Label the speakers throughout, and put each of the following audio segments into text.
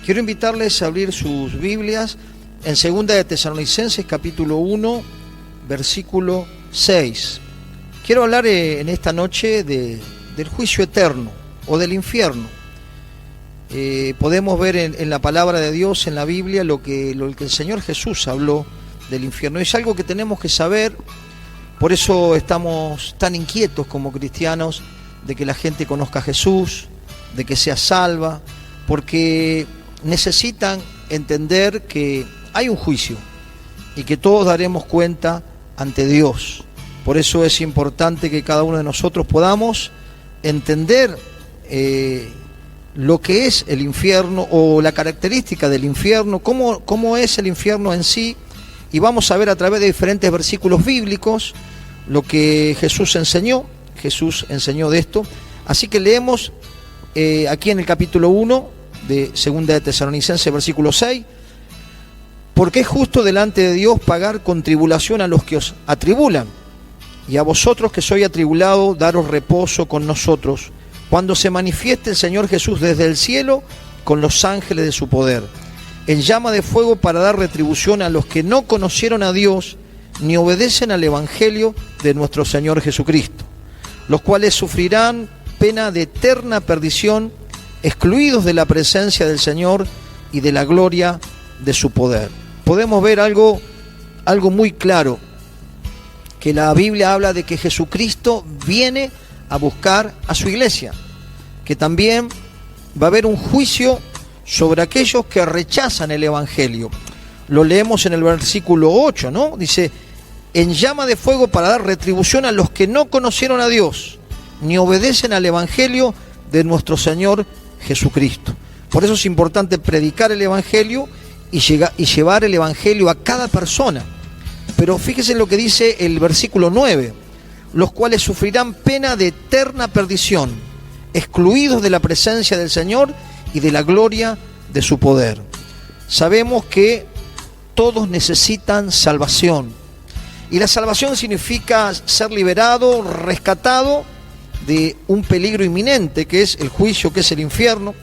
Speaker 1: Quiero invitarles a abrir sus Biblias en 2 de Tesalonicenses, capítulo 1, versículo 6. Quiero hablar en esta noche del juicio eterno o del infierno. Podemos ver en la palabra de Dios, en la Biblia, lo que el Señor Jesús habló del infierno. Es algo que tenemos que saber, por eso estamos tan inquietos como cristianos de que la gente conozca a Jesús, de que sea salva, porque necesitan entender que hay un juicio y que todos daremos cuenta ante Dios. Por eso es importante que cada uno de nosotros podamos entender lo que es el infierno o la característica del infierno, cómo es el infierno en sí, y vamos a ver a través de diferentes versículos bíblicos lo que Jesús enseñó de esto. Así que leemos aquí en el capítulo 1 de 2 de Tesalonicenses, versículo 6, porque es justo delante de Dios pagar con tribulación a los que os atribulan, y a vosotros que sois atribulados, daros reposo con nosotros, cuando se manifieste el Señor Jesús desde el cielo con los ángeles de su poder, en llama de fuego para dar retribución a los que no conocieron a Dios ni obedecen al Evangelio de nuestro Señor Jesucristo, los cuales sufrirán pena de eterna perdición, excluidos de la presencia del Señor y de la gloria de su poder. Podemos ver algo muy claro, que la Biblia habla de que Jesucristo viene a buscar a su iglesia, que también va a haber un juicio sobre aquellos que rechazan el Evangelio. Lo leemos en el versículo 8, ¿no? Dice, en llama de fuego para dar retribución a los que no conocieron a Dios, ni obedecen al Evangelio de nuestro Señor Jesucristo. Por eso es importante predicar el Evangelio y llevar el Evangelio a cada persona. Pero fíjese lo que dice el versículo 9, los cuales sufrirán pena de eterna perdición, excluidos de la presencia del Señor y de la gloria de su poder. Sabemos que todos necesitan salvación, y la salvación significa ser liberado, rescatado de un peligro inminente, que es el juicio, que es el infierno.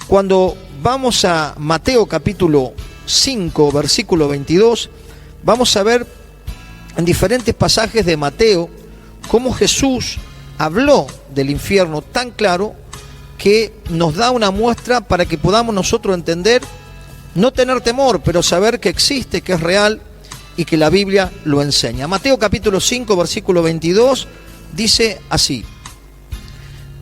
Speaker 1: Cuando vamos a Mateo capítulo 5, versículo 22, vamos a ver en diferentes pasajes de Mateo cómo Jesús habló del infierno tan claro que nos da una muestra para que podamos nosotros entender, no tener temor, pero saber que existe, que es real y que la Biblia lo enseña. Mateo capítulo 5, versículo 22 dice así: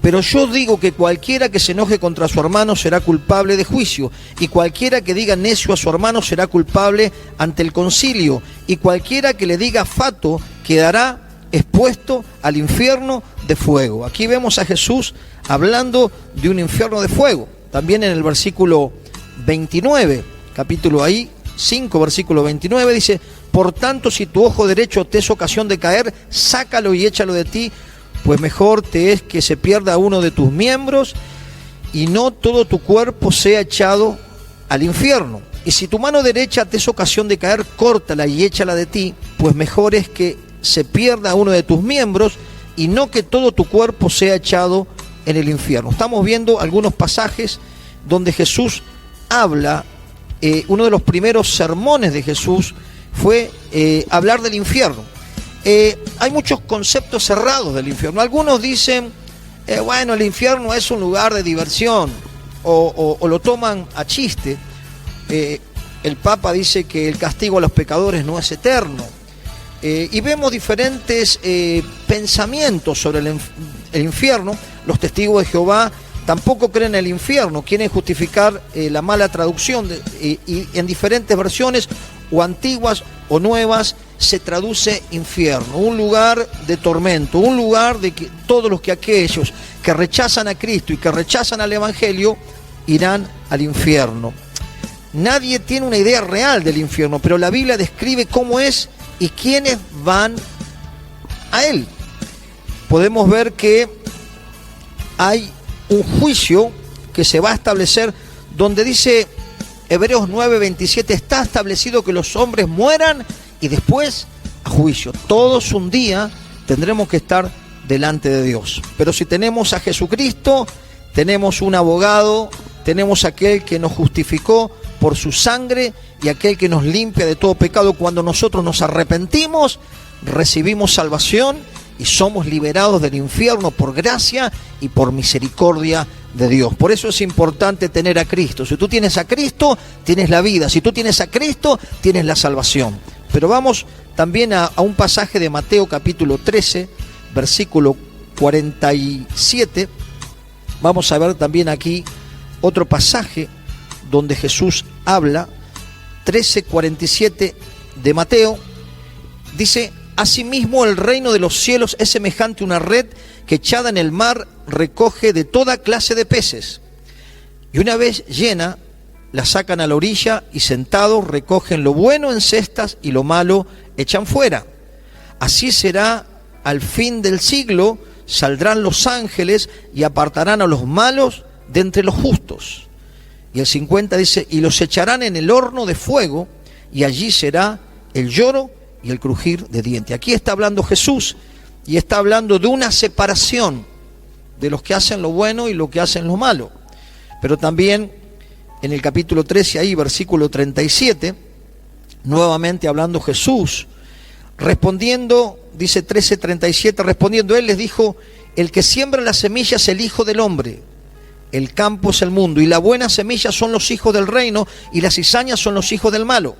Speaker 1: pero yo digo que cualquiera que se enoje contra su hermano será culpable de juicio, y cualquiera que diga necio a su hermano será culpable ante el concilio, y cualquiera que le diga fato quedará expuesto al infierno de fuego. Aquí vemos a Jesús hablando de un infierno de fuego. También en el versículo 29, capítulo 5, versículo 29, dice, por tanto, si tu ojo derecho te es ocasión de caer, sácalo y échalo de ti, pues mejor te es que se pierda uno de tus miembros y no todo tu cuerpo sea echado al infierno. Y si tu mano derecha te es ocasión de caer, córtala y échala de ti, pues mejor es que se pierda uno de tus miembros y no que todo tu cuerpo sea echado en el infierno. Estamos viendo algunos pasajes donde Jesús habla. Uno de los primeros sermones de Jesús fue hablar del infierno. Hay muchos conceptos cerrados del infierno. Algunos dicen, bueno, el infierno es un lugar de diversión, o lo toman a chiste. El Papa dice que el castigo a los pecadores no es eterno. Y vemos diferentes pensamientos sobre el infierno. Los testigos de Jehová tampoco creen en el infierno, quieren justificar la mala traducción y en diferentes versiones, o antiguas o nuevas, se traduce infierno, un lugar de tormento, un lugar de que todos los que aquellos que rechazan a Cristo y que rechazan al Evangelio irán al infierno. Nadie tiene una idea real del infierno, pero la Biblia describe cómo es y quiénes van a él. Podemos ver que hay un juicio que se va a establecer, donde dice Hebreos 9:27, está establecido que los hombres mueran y después a juicio. Todos un día tendremos que estar delante de Dios. Pero si tenemos a Jesucristo, tenemos un abogado, tenemos aquel que nos justificó por su sangre y aquel que nos limpia de todo pecado. Cuando nosotros nos arrepentimos, recibimos salvación y somos liberados del infierno por gracia y por misericordia de Dios. Por eso es importante tener a Cristo. Si tú tienes a Cristo, tienes la vida. Si tú tienes a Cristo, tienes la salvación. Pero vamos también a un pasaje de Mateo capítulo 13, versículo 47. Vamos a ver también aquí otro pasaje donde Jesús habla, 13:47 de Mateo, dice: asimismo el reino de los cielos es semejante a una red que echada en el mar recoge de toda clase de peces. Y una vez llena, la sacan a la orilla y sentados recogen lo bueno en cestas y lo malo echan fuera. Así será al fin del siglo, saldrán los ángeles y apartarán a los malos de entre los justos. Y el 50 dice: y los echarán en el horno de fuego, y allí será el lloro y el crujir de dientes. Aquí está hablando Jesús y está hablando de una separación de los que hacen lo bueno y los que hacen lo malo. Pero también en el capítulo 13, ahí versículo 37, nuevamente hablando Jesús, respondiendo, dice 13:37, respondiendo él les dijo: el que siembra la semilla es el Hijo del Hombre, el campo es el mundo, y la buena semilla son los hijos del reino, y las cizañas son los hijos del malo.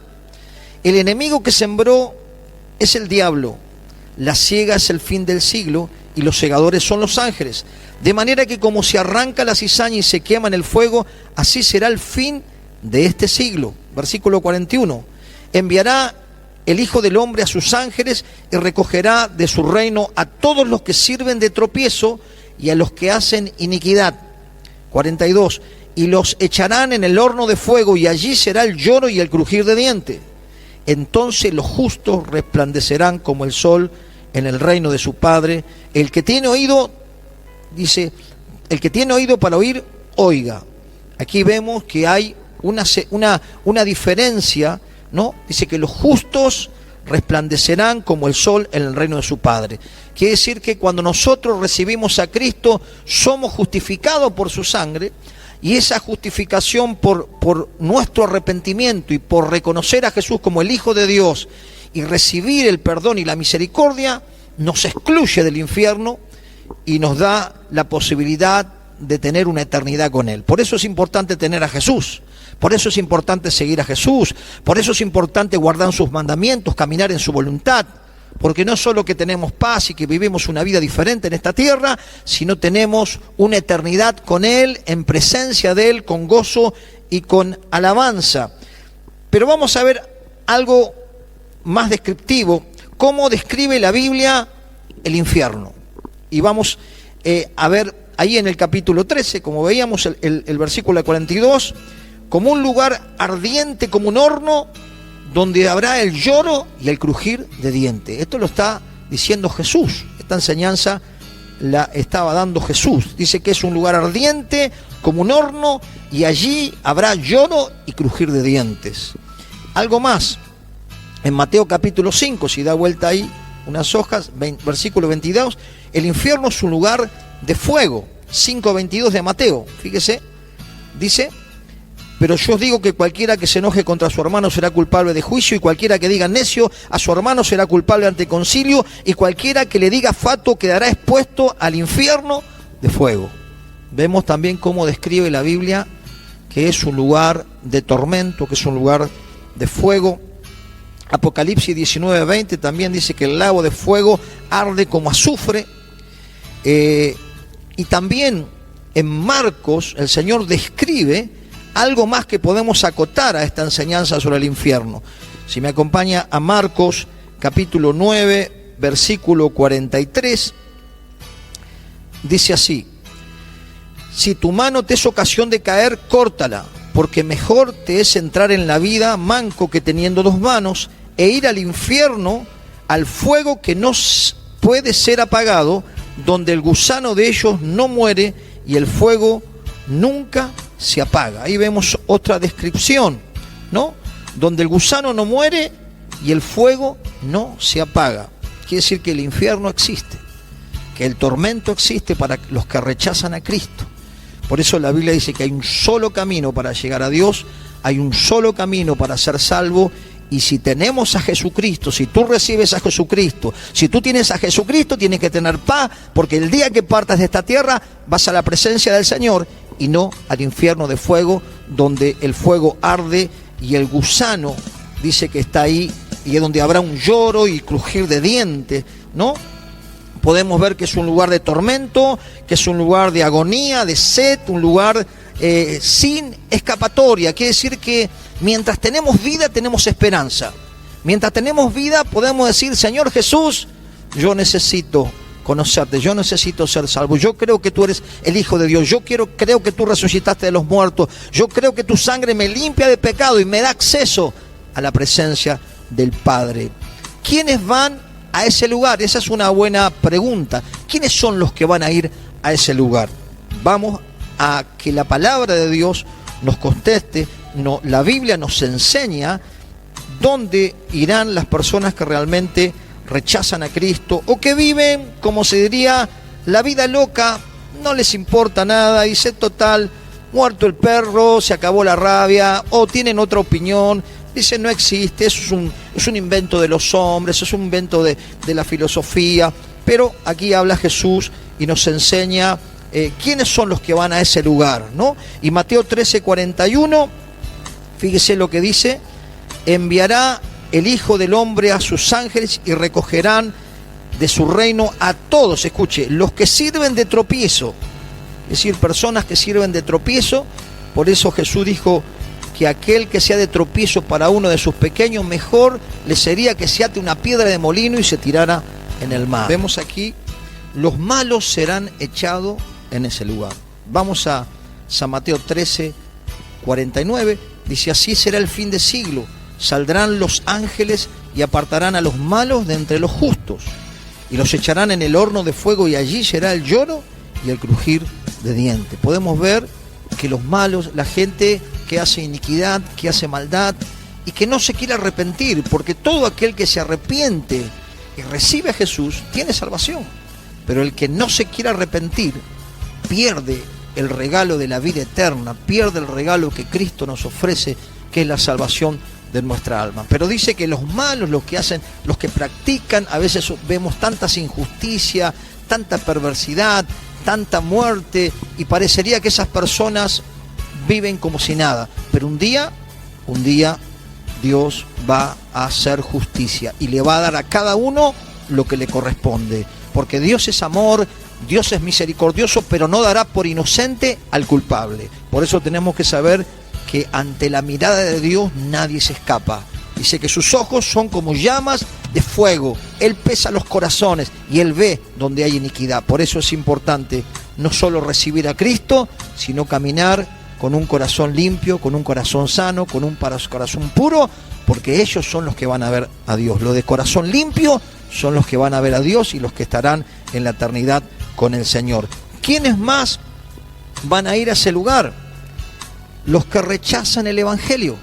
Speaker 1: El enemigo que sembró es el diablo, la siega es el fin del siglo, y los segadores son los ángeles. De manera que como se arranca la cizaña y se quema en el fuego, así será el fin de este siglo. Versículo 41. Enviará el Hijo del Hombre a sus ángeles y recogerá de su reino a todos los que sirven de tropiezo y a los que hacen iniquidad. 42. Y los echarán en el horno de fuego, y allí será el lloro y el crujir de dientes. Entonces los justos resplandecerán como el sol en el reino de su Padre. El que tiene oído, dice, el que tiene oído para oír, oiga. Aquí vemos que hay una diferencia, ¿no? Dice que los justos resplandecerán como el sol en el reino de su Padre. Quiere decir que cuando nosotros recibimos a Cristo, somos justificados por su sangre, y esa justificación por nuestro arrepentimiento y por reconocer a Jesús como el Hijo de Dios y recibir el perdón y la misericordia, nos excluye del infierno y nos da la posibilidad de tener una eternidad con Él. Por eso es importante tener a Jesús, por eso es importante seguir a Jesús, por eso es importante guardar sus mandamientos, caminar en su voluntad, porque no solo que tenemos paz y que vivimos una vida diferente en esta tierra, sino tenemos una eternidad con Él, en presencia de Él, con gozo y con alabanza. Pero vamos a ver algo más descriptivo, cómo describe la Biblia el infierno. Y vamos a ver ahí en el capítulo 13, como veíamos el versículo 42, como un lugar ardiente, como un horno, donde habrá el lloro y el crujir de dientes. Esto lo está diciendo Jesús. Esta enseñanza la estaba dando Jesús. Dice que es un lugar ardiente, como un horno, y allí habrá lloro y crujir de dientes. Algo más, en Mateo capítulo 5, si da vuelta ahí unas hojas, versículo 22, el infierno es un lugar de fuego. 5:22 de Mateo, fíjese, dice: pero yo os digo que cualquiera que se enoje contra su hermano será culpable de juicio, y cualquiera que diga necio a su hermano será culpable ante concilio, y cualquiera que le diga fatuo quedará expuesto al infierno de fuego. Vemos también cómo describe la Biblia que es un lugar de tormento, que es un lugar de fuego. Apocalipsis 19:20 también dice que el lago de fuego arde como azufre. Y también en Marcos el Señor describe algo más que podemos acotar a esta enseñanza sobre el infierno. Si me acompaña a Marcos capítulo 9, versículo 43, dice así: si tu mano te es ocasión de caer, córtala, porque mejor te es entrar en la vida manco que teniendo dos manos, e ir al infierno, al fuego que no puede ser apagado, donde el gusano de ellos no muere y el fuego nunca se apaga. Ahí vemos otra descripción, ¿no? Donde el gusano no muere y el fuego no se apaga. Quiere decir que el infierno existe, que el tormento existe para los que rechazan a Cristo. Por eso la Biblia dice que hay un solo camino para llegar a Dios, hay un solo camino para ser salvo. Y si tenemos a Jesucristo, si tú recibes a Jesucristo, si tú tienes a Jesucristo, tienes que tener paz, porque el día que partas de esta tierra vas a la presencia del Señor y no al infierno de fuego, donde el fuego arde y el gusano dice que está ahí, y es donde habrá un lloro y crujir de dientes, ¿no? Podemos ver que es un lugar de tormento, que es un lugar de agonía, de sed, un lugar sin escapatoria. Quiere decir que mientras tenemos vida, tenemos esperanza. Mientras tenemos vida, podemos decir: Señor Jesús, yo necesito conocerte, yo necesito ser salvo, yo creo que tú eres el Hijo de Dios, yo creo que tú resucitaste de los muertos, yo creo que tu sangre me limpia de pecado y me da acceso a la presencia del Padre. ¿Quiénes van a ese lugar? Esa es una buena pregunta. ¿Quiénes son los que van a ir a ese lugar? Vamos a que la palabra de Dios nos conteste. No, la Biblia nos enseña dónde irán las personas que realmente rechazan a Cristo o que viven, como se diría, la vida loca, no les importa nada, dice: total, muerto el perro, se acabó la rabia, o tienen otra opinión, dicen: no existe, eso es un invento de los hombres, es un invento de la filosofía. Pero aquí habla Jesús y nos enseña quiénes son los que van a ese lugar, ¿no? Y Mateo 13:41, fíjese lo que dice: enviará el Hijo del Hombre a sus ángeles y recogerán de su reino a todos, escuche, los que sirven de tropiezo, es decir, personas que sirven de tropiezo. Por eso Jesús dijo que aquel que sea de tropiezo para uno de sus pequeños, mejor le sería que se ate una piedra de molino y se tirara en el mar. Vemos aquí: los malos serán echados en ese lugar. Vamos a San Mateo 13:49, dice: así será el fin de siglo, saldrán los ángeles y apartarán a los malos de entre los justos y los echarán en el horno de fuego, y allí será el lloro y el crujir de dientes. Podemos ver que los malos, la gente que hace iniquidad, que hace maldad y que no se quiere arrepentir, porque todo aquel que se arrepiente y recibe a Jesús tiene salvación, pero el que no se quiere arrepentir pierde el regalo de la vida eterna, pierde el regalo que Cristo nos ofrece, que es la salvación de nuestra alma. Pero dice que los malos, los que hacen, los que practican, a veces vemos tantas injusticias, tanta perversidad, tanta muerte, y parecería que esas personas viven como si nada. Pero un día Dios va a hacer justicia y le va a dar a cada uno lo que le corresponde, porque Dios es amor, Dios es misericordioso, pero no dará por inocente al culpable. Por eso tenemos que saber que ante la mirada de Dios nadie se escapa. Dice que sus ojos son como llamas de fuego, Él pesa los corazones y Él ve donde hay iniquidad. Por eso es importante no solo recibir a Cristo, sino caminar con un corazón limpio, con un corazón sano, con un corazón puro, porque ellos son los que van a ver a Dios. Los de corazón limpio son los que van a ver a Dios y los que estarán en la eternidad con el Señor. ¿Quiénes más van a ir a ese lugar? Los que rechazan el Evangelio.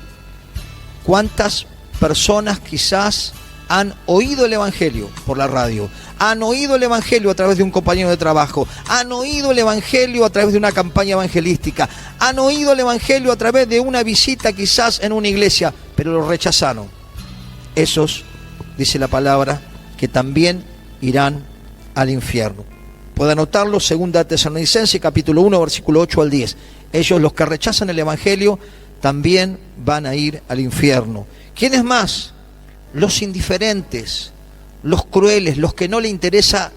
Speaker 1: ¿Cuántas personas quizás han oído el Evangelio por la radio? Han oído el Evangelio a través de un compañero de trabajo. Han oído el Evangelio a través de una campaña evangelística. Han oído el Evangelio a través de una visita quizás en una iglesia, pero lo rechazaron. Esos, dice la palabra, que también irán al infierno. Puede anotarlo, 2 Tesalonicenses, capítulo 1, versículo 8 al 10. Ellos, los que rechazan el Evangelio, también van a ir al infierno. ¿Quiénes más? Los indiferentes, los crueles, los que no le interesa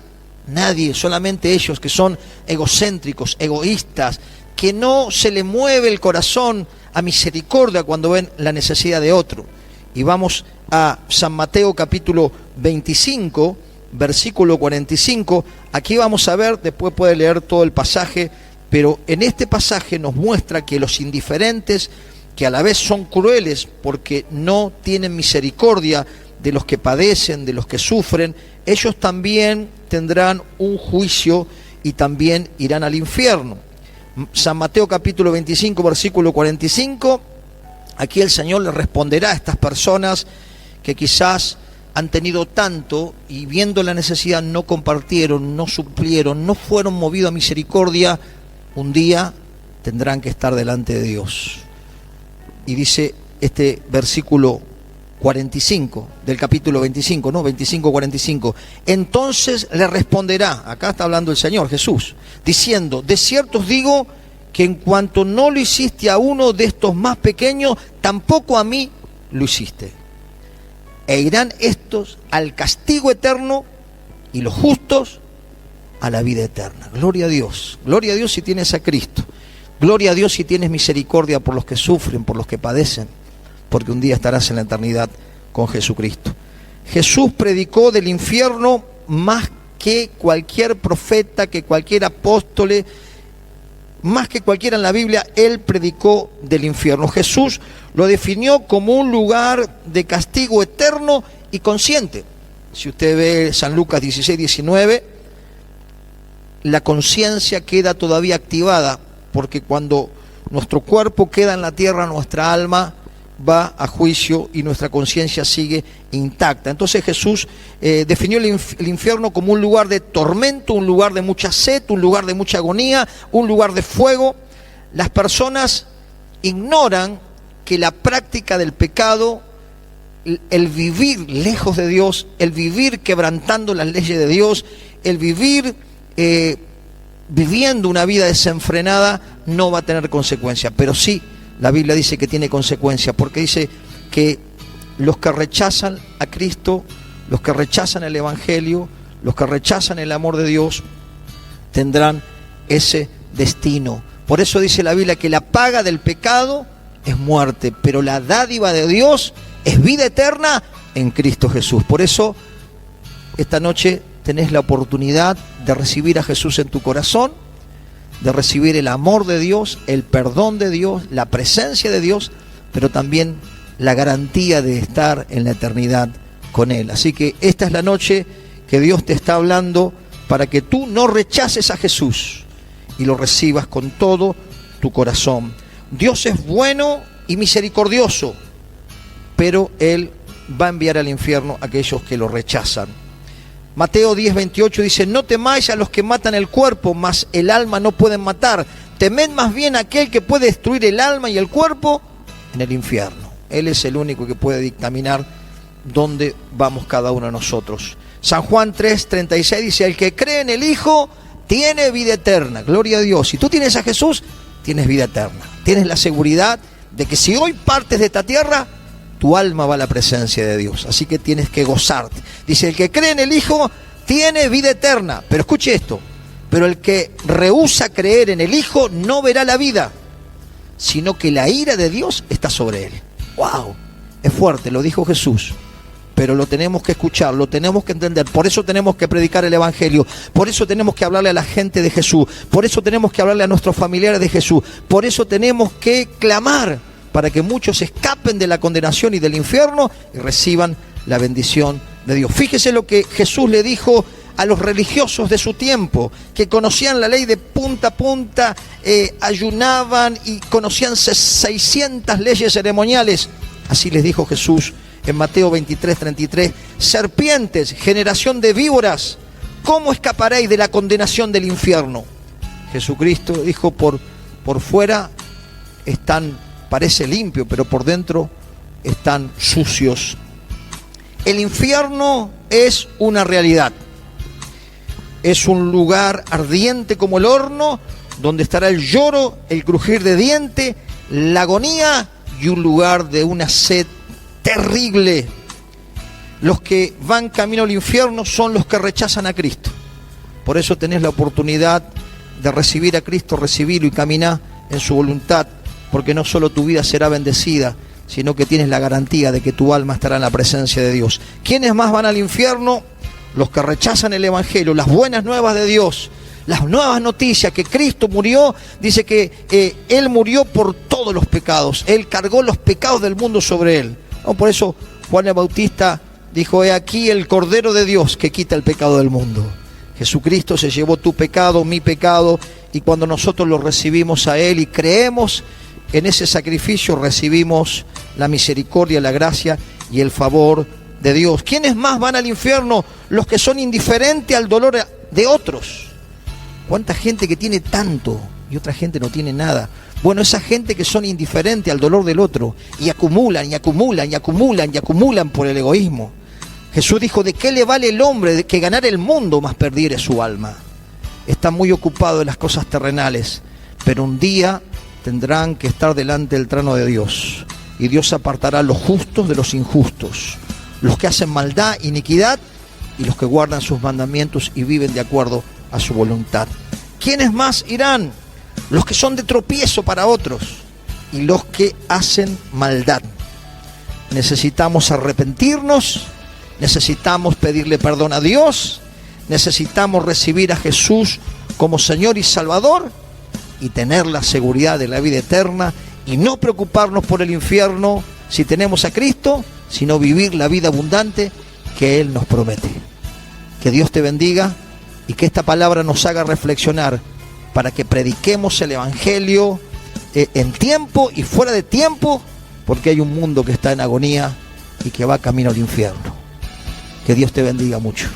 Speaker 1: nadie, solamente ellos, que son egocéntricos, egoístas, que no se le mueve el corazón a misericordia cuando ven la necesidad de otro. Y vamos a San Mateo capítulo 25, versículo 45. Aquí vamos a ver, después puede leer todo el pasaje, pero en este pasaje nos muestra que los indiferentes, que a la vez son crueles porque no tienen misericordia de los que padecen, de los que sufren, ellos también tendrán un juicio y también irán al infierno. San Mateo capítulo 25, versículo 45, aquí el Señor le responderá a estas personas que quizás han tenido tanto y viendo la necesidad no compartieron, no suplieron, no fueron movidos a misericordia. Un día tendrán que estar delante de Dios. Y dice este versículo 45 del capítulo 25, ¿no? 25:45. Entonces le responderá, acá está hablando el Señor Jesús, diciendo: de cierto os digo que en cuanto no lo hiciste a uno de estos más pequeños, tampoco a mí lo hiciste. E irán estos al castigo eterno y los justos a la vida eterna. Gloria a Dios. Gloria a Dios si tienes a Cristo. Gloria a Dios si tienes misericordia por los que sufren, por los que padecen, porque un día estarás en la eternidad con Jesucristo. Jesús predicó del infierno más que cualquier profeta, que cualquier apóstol, más que cualquiera en la Biblia. Él predicó del infierno. Jesús lo definió como un lugar de castigo eterno y consciente. Si usted ve San Lucas 16:19, la conciencia queda todavía activada, porque cuando nuestro cuerpo queda en la tierra, nuestra alma va a juicio y nuestra conciencia sigue intacta. Entonces Jesús definió el infierno como un lugar de tormento, un lugar de mucha sed, un lugar de mucha agonía, un lugar de fuego. Las personas ignoran que la práctica del pecado, el vivir lejos de Dios, el vivir quebrantando las leyes de Dios, el vivir viviendo una vida desenfrenada, no va a tener consecuencias. Pero sí, la Biblia dice que tiene consecuencias, porque dice que los que rechazan a Cristo, los que rechazan el Evangelio, los que rechazan el amor de Dios, tendrán ese destino. Por eso dice la Biblia que la paga del pecado es muerte, pero la dádiva de Dios es vida eterna en Cristo Jesús. Por eso esta noche tenés la oportunidad de recibir a Jesús en tu corazón, de recibir el amor de Dios, el perdón de Dios, la presencia de Dios, pero también la garantía de estar en la eternidad con Él. Así que esta es la noche que Dios te está hablando para que tú no rechaces a Jesús y lo recibas con todo tu corazón. Dios es bueno y misericordioso, pero Él va a enviar al infierno a aquellos que lo rechazan. Mateo 10:28 dice: no temáis a los que matan el cuerpo, mas el alma no pueden matar. Temed más bien a aquel que puede destruir el alma y el cuerpo en el infierno. Él es el único que puede dictaminar dónde vamos cada uno de nosotros. San Juan 3:36 dice: el que cree en el Hijo tiene vida eterna. Gloria a Dios. Si tú tienes a Jesús, tienes vida eterna. Tienes la seguridad de que si hoy partes de esta tierra, tu alma va a la presencia de Dios. Así que tienes que gozarte. Dice: el que cree en el Hijo tiene vida eterna. Pero escuche esto: pero el que rehúsa creer en el Hijo no verá la vida, sino que la ira de Dios está sobre él. ¡Wow! Es fuerte, lo dijo Jesús, pero lo tenemos que escuchar, lo tenemos que entender. Por eso tenemos que predicar el Evangelio, por eso tenemos que hablarle a la gente de Jesús, por eso tenemos que hablarle a nuestros familiares de Jesús, por eso tenemos que clamar para que muchos escapen de la condenación y del infierno y reciban la bendición de Dios. Fíjese lo que Jesús le dijo a los religiosos de su tiempo, que conocían la ley de punta a punta, ayunaban y conocían 600 leyes ceremoniales. Así les dijo Jesús en Mateo 23:33: serpientes, generación de víboras, ¿cómo escaparéis de la condenación del infierno? Jesucristo dijo: por fuera parece limpio, pero por dentro están sucios. El infierno es una realidad. Es un lugar ardiente como el horno, donde estará el lloro, el crujir de dientes, la agonía y un lugar de una sed terrible. Los que van camino al infierno son los que rechazan a Cristo. Por eso tenés la oportunidad de recibir a Cristo, recibirlo y caminar en su voluntad, porque no solo tu vida será bendecida, sino que tienes la garantía de que tu alma estará en la presencia de Dios. ¿Quiénes más van al infierno? Los que rechazan el Evangelio, las buenas nuevas de Dios, las nuevas noticias, que Cristo murió. Dice que Él murió por todos los pecados, Él cargó los pecados del mundo sobre Él. No, por eso Juan el Bautista dijo: he aquí el Cordero de Dios que quita el pecado del mundo. Jesucristo se llevó tu pecado, mi pecado, y cuando nosotros lo recibimos a Él y creemos en ese sacrificio, recibimos la misericordia, la gracia y el favor de Dios. ¿Quiénes más van al infierno? Los que son indiferentes al dolor de otros. ¿Cuánta gente que tiene tanto y otra gente no tiene nada. Bueno, esa gente que son indiferentes al dolor del otro y acumulan y acumulan y acumulan y acumulan por el egoísmo. Jesús dijo, ¿de qué le vale el hombre de que ganar el mundo más perdiere su alma? Están muy ocupados en las cosas terrenales, pero un día tendrán que estar delante del trono de Dios. Y Dios apartará a los justos de los injustos, los que hacen maldad, iniquidad, y los que guardan sus mandamientos y viven de acuerdo a su voluntad. ¿Quiénes más irán? Los que son de tropiezo para otros y los que hacen maldad. Necesitamos arrepentirnos, necesitamos pedirle perdón a Dios, necesitamos recibir a Jesús como Señor y Salvador y tener la seguridad de la vida eterna y no preocuparnos por el infierno si tenemos a Cristo, sino vivir la vida abundante que Él nos promete. Que Dios te bendiga y que esta palabra nos haga reflexionar para que prediquemos el Evangelio en tiempo y fuera de tiempo, porque hay un mundo que está en agonía y que va camino al infierno. Que Dios te bendiga mucho.